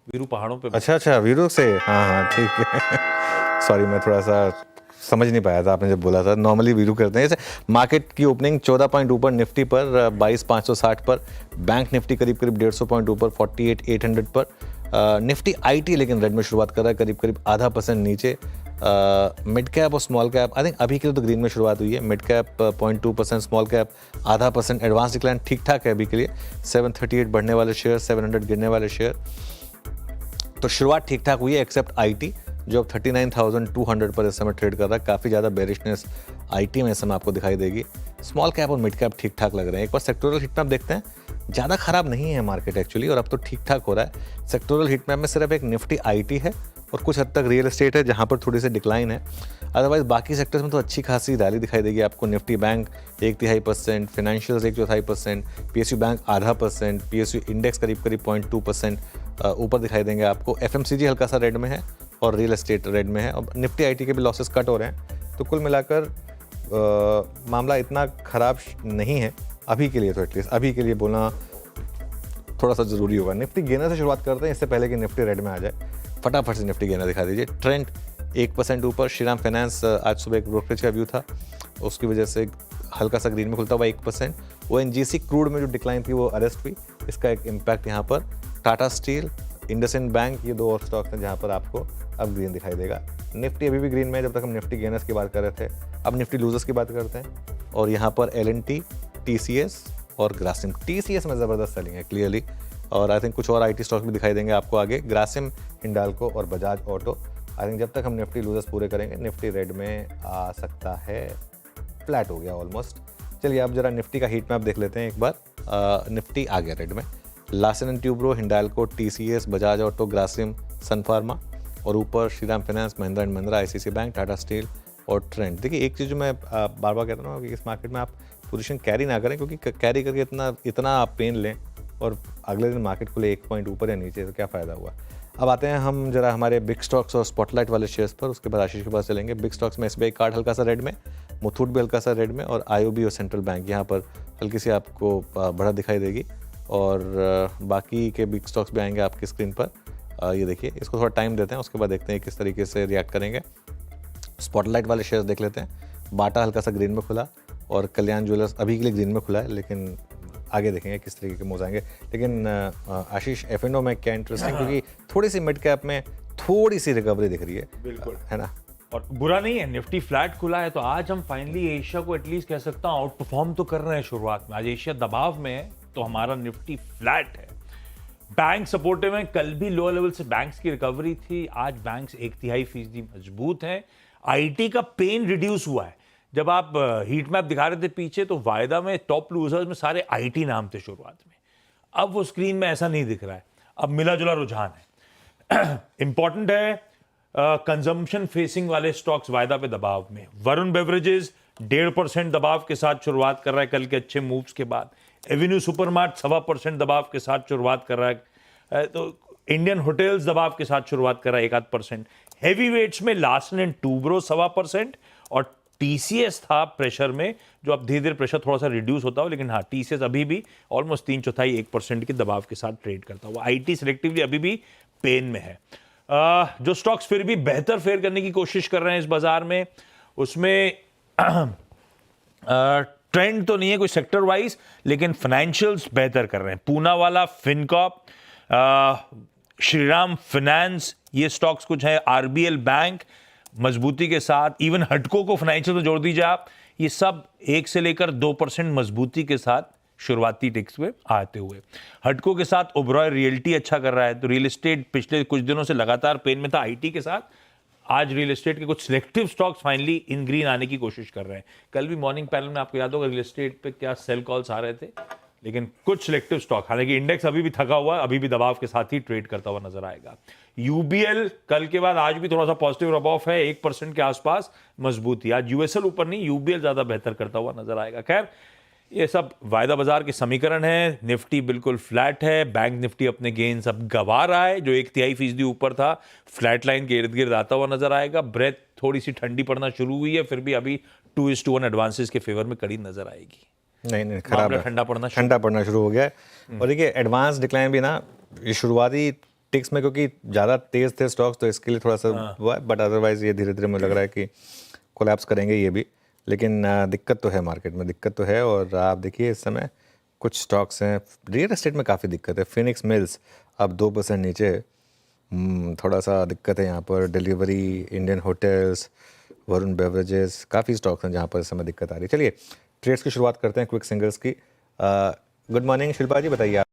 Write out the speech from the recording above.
वीरू पहाड़ों पे। अच्छा वीरू से, हाँ ठीक है। सॉरी मैं थोड़ा सा समझ नहीं पाया था आपने जब बोला था। नॉर्मली वीरू करते हैं। जैसे मार्केट की ओपनिंग 14 पॉइंट ऊपर निफ्टी पर 22,560 पर, बैंक निफ्टी करीब 150 पॉइंट ऊपर 48,800 पर। निफ्टी आईटी लेकिन रेड में शुरुआत कर रहा है, करीब आधा % नीचे। मिड कैप और स्मॉल कैप आई थिंक अभी के लिए तो ग्रीन में शुरुआत हुई है। मिड कैप 0.2%, स्मॉल कैप आधा %। एडवांस डिक्लाइन ठीक ठाक है अभी के लिए। 738 बढ़ने वाले शेयर, 700 गिरने वाले शेयर। तो शुरुआत ठीक ठाक हुई है एक्सेप्ट आईटी जो अब 39,200 पर इस समय ट्रेड कर रहा है। काफ़ी ज़्यादा बेरिशनेस आईटी में इस समय आपको दिखाई देगी। स्मॉल कैप और मिड कैप ठीक ठाक लग रहे हैं। एक बार सेक्टोरल हिट मैप देखते हैं। ज़्यादा खराब नहीं है मार्केट एक्चुअली, और अब तो ठीक ठाक हो रहा है। सेक्टोरल हिट मैप में सिर्फ एक निफ्टी आईटी है और कुछ हद तक रियल एस्टेट है जहाँ पर थोड़ी सी डिक्लाइन है। अदरवाइज बाकी सेक्टर्स में तो अच्छी खासी रैली दिखाई देगी आपको। Nifty bank 1/3%, financials 1/4%, PSU bank आधा %, पीएसयू इंडेक्स करीब 0.2% ऊपर दिखाई देंगे आपको। एफएमसीजी हल्का सा रेड में है और रियल एस्टेट रेड में है। और निफ्टी आईटी के भी लॉसेस कट हो रहे हैं। तो कुल मिलाकर मामला इतना ख़राब नहीं है अभी के लिए, तो एटलीस्ट अभी के लिए बोलना थोड़ा सा ज़रूरी होगा। निफ्टी गेनर से शुरुआत करते हैं इससे पहले कि निफ्टी रेड में आ जाए। फटाफट से निफ्टी गेनर दिखा दीजिए। ट्रेंड 1% ऊपर। श्रीराम फाइनेंस आज सुबह एक ब्रोकरेज का व्यू था, उसकी वजह से हल्का सा ग्रीन में खुलता हुआ 1%। ओएनजीसी क्रूड में जो डिक्लाइन थी वो अरेस्ट हुई, इसका एक इम्पैक्ट यहाँ पर। टाटा स्टील, इंडसइंड बैंक, ये दो और स्टॉक्स हैं जहाँ पर आपको अब ग्रीन दिखाई देगा। निफ्टी अभी भी ग्रीन में है जब तक हम निफ्टी गेनर्स की बात कर रहे थे। अब निफ्टी लूजर्स की बात करते हैं और यहाँ पर एलएनटी, टीसीएस और ग्रासिम। टीसीएस में ज़बरदस्त सेलिंग है क्लियरली, और आई थिंक कुछ और आईटी स्टॉक्स भी दिखाई देंगे आपको आगे। ग्रासिम, हिंडाल्को और बजाज ऑटो। आई थिंक जब तक हम निफ्टी लूजर्स पूरे करेंगे निफ्टी रेड में आ सकता है। फ्लैट हो गया ऑलमोस्ट। चलिए अब जरा निफ्टी का हीट मैप देख लेते हैं एक बार। निफ्टी आ गया रेड में। Larsen and Toubro, Hindalco, TCS, Bajaj auto, Grasim, Sun Pharma, और ऊपर Shriram finance, Mahindra and Mahindra, ICC bank, Tata steel और ट्रेंड। देखिए एक चीज़ जो मैं बार बार कहता हूँ कि इस मार्केट में आप पोजीशन कैरी ना करें, क्योंकि कैरी करके इतना आप पेन लें और अगले दिन मार्केट खुले 1 पॉइंट ऊपर या नीचे, तो क्या फ़ायदा हुआ। अब आते हैं हम जरा हमारे बिग स्टॉक्स और स्पॉटलाइट वाले शेयर्स पर, उसके बाद आशीष के पास चलेंगे। बिग स्टॉक्स में एसबीआई कार्ड हल्का सा रेड में, मुथूट भी हल्का सा रेड में, और आईओबी और सेंट्रल बैंक यहाँ पर हल्की सी आपको बढ़त दिखाई देगी। और बाकी के बिग स्टॉक्स भी आएंगे आपकी स्क्रीन पर। ये देखिए, इसको थोड़ा टाइम देते हैं, उसके बाद देखते हैं किस तरीके से रिएक्ट करेंगे। स्पॉटलाइट वाले शेयर्स देख लेते हैं। बाटा हल्का सा ग्रीन में खुला और कल्याण ज्वेलर्स अभी के लिए ग्रीन में खुला है, लेकिन आगे देखेंगे किस तरीके के मूव्स आएंगे। लेकिन आशीष, एफ&ओ में क्या इंटरेस्टिंग, क्योंकि थोड़ी सी मिड कैप में थोड़ी सी रिकवरी दिख रही है। बिल्कुल है ना, और बुरा नहीं है। निफ्टी फ्लैट खुला है तो आज हम फाइनली एशिया को एटलीस्ट कह सकता हूं आउट परफॉर्म तो कर रहे हैं शुरुआत में। आज एशिया दबाव में है तो हमारा निफ्टी फ्लैट है। बैंक सपोर्टिव है। कल भी लो लेवल से बैंक्स की रिकवरी थी, आज बैंक्स 1/3% मजबूत हैं। आईटी का पेन रिड्यूस हुआ है। जब आप हीट मैप दिखा रहे थे पीछे तो वायदा में टॉप लूजर्स में सारे आईटी नाम थे शुरुआत में। अब वो स्क्रीन में ऐसा नहीं दिख रहा है, अब मिला जुला रुझान है। इंपॉर्टेंट है कंजम्पशन फेसिंग वाले स्टॉक्स वायदा पे दबाव में। वरुण बेवरेजेस 1.5% दबाव के साथ शुरुआत कर रहा है कल के अच्छे मूव्स के बाद। एवेन्यू सुपरमार्ट 1.25% दबाव के साथ शुरुआत कर रहा है। तो इंडियन होटल्स दबाव के साथ शुरुआत कर रहा है 1-8%। हैवी वेट्स में लार्सन एंड टूब्रो 1.25% और टीसीएस था प्रेशर में, जो अब धीरे धीरे प्रेशर थोड़ा सा रिड्यूस होता हो, लेकिन हाँ टीसीएस अभी भी ऑलमोस्ट 3/4-1% के दबाव के साथ ट्रेड करता हुआ। आईटी सिलेक्टिवली अभी भी पेन में है। जो स्टॉक्स फिर भी बेहतर फेयर करने की कोशिश कर रहे हैं इस बाजार में, उसमें ट्रेंड तो नहीं है कोई सेक्टर वाइज, लेकिन फाइनेंशियल्स बेहतर कर रहे हैं। पूनावाला, फिनकॉप, श्रीराम फाइनेंस, ये स्टॉक्स कुछ है। आरबीएल बैंक मजबूती के साथ, इवन हटको को फाइनेंशियल में जोड़ दीजिए आप, ये सब 1 से लेकर 2% मजबूती के साथ शुरुआती टिक्स में आते हुए। हटको के साथ ओबरॉय रियल्टी अच्छा कर रहा है। तो रियल एस्टेट पिछले कुछ दिनों से लगातार पेन में था आईटी के साथ। आज रियल एस्टेट के कुछ selective stocks finally in green आने की कोशिश कर रहे हैं। कल भी मॉर्निंग पैनल में आपको याद होगा रियल एस्टेट पे क्या सेल कॉल्स आ रहे थे, लेकिन कुछ सिलेक्टिव स्टॉक, हालांकि इंडेक्स अभी भी थका हुआ है, अभी भी दबाव के साथ ही ट्रेड करता हुआ नजर आएगा। यूबीएल कल के बाद आज भी थोड़ा सा पॉजिटिव रब ऑफ है, 1% के आसपास मजबूती। आज यूएसएल ऊपर नहीं, यूबीएल ज्यादा बेहतर करता हुआ नजर आएगा। खैर ये सब वायदा बाजार के समीकरण है। निफ्टी बिल्कुल फ्लैट है। बैंक निफ्टी अपने गेन सब गवा रहा है, जो 1/3% ऊपर था, फ्लैट लाइन के इर्द गिर्द आता हुआ नजर आएगा। ब्रेथ थोड़ी सी ठंडी पड़ना शुरू हुई है, फिर भी अभी 2:1 एडवांसेस के फेवर में कड़ी नजर आएगी। नहीं खराब है, ठंडा पड़ना शुरू हो गया है। और देखिए एडवांस डिक्लाइन भी ना, ये शुरुआती टिक्स में क्योंकि ज़्यादा तेज़ थे स्टॉक्स तो इसके लिए थोड़ा सा हुआ है, बट अदरवाइज ये धीरे धीरे मुझे लग रहा है कि कोलैप्स करेंगे ये भी। लेकिन दिक्कत तो है मार्केट में, दिक्कत तो है। और आप देखिए इस समय कुछ स्टॉक्स हैं, रियल एस्टेट में काफ़ी दिक्कत है। फिनिक्स मिल्स अब 2% नीचे है। थोड़ा सा दिक्कत है यहाँ पर। Delivery, Indian hotels, Varun beverages, काफ़ी स्टॉक्स हैं जहाँ पर इस समय दिक्कत आ रही है। चलिए ट्रेड्स की शुरुआत करते हैं क्विक सिंगल्स की। गुड मॉर्निंग शिल्पा जी, बताइए आप।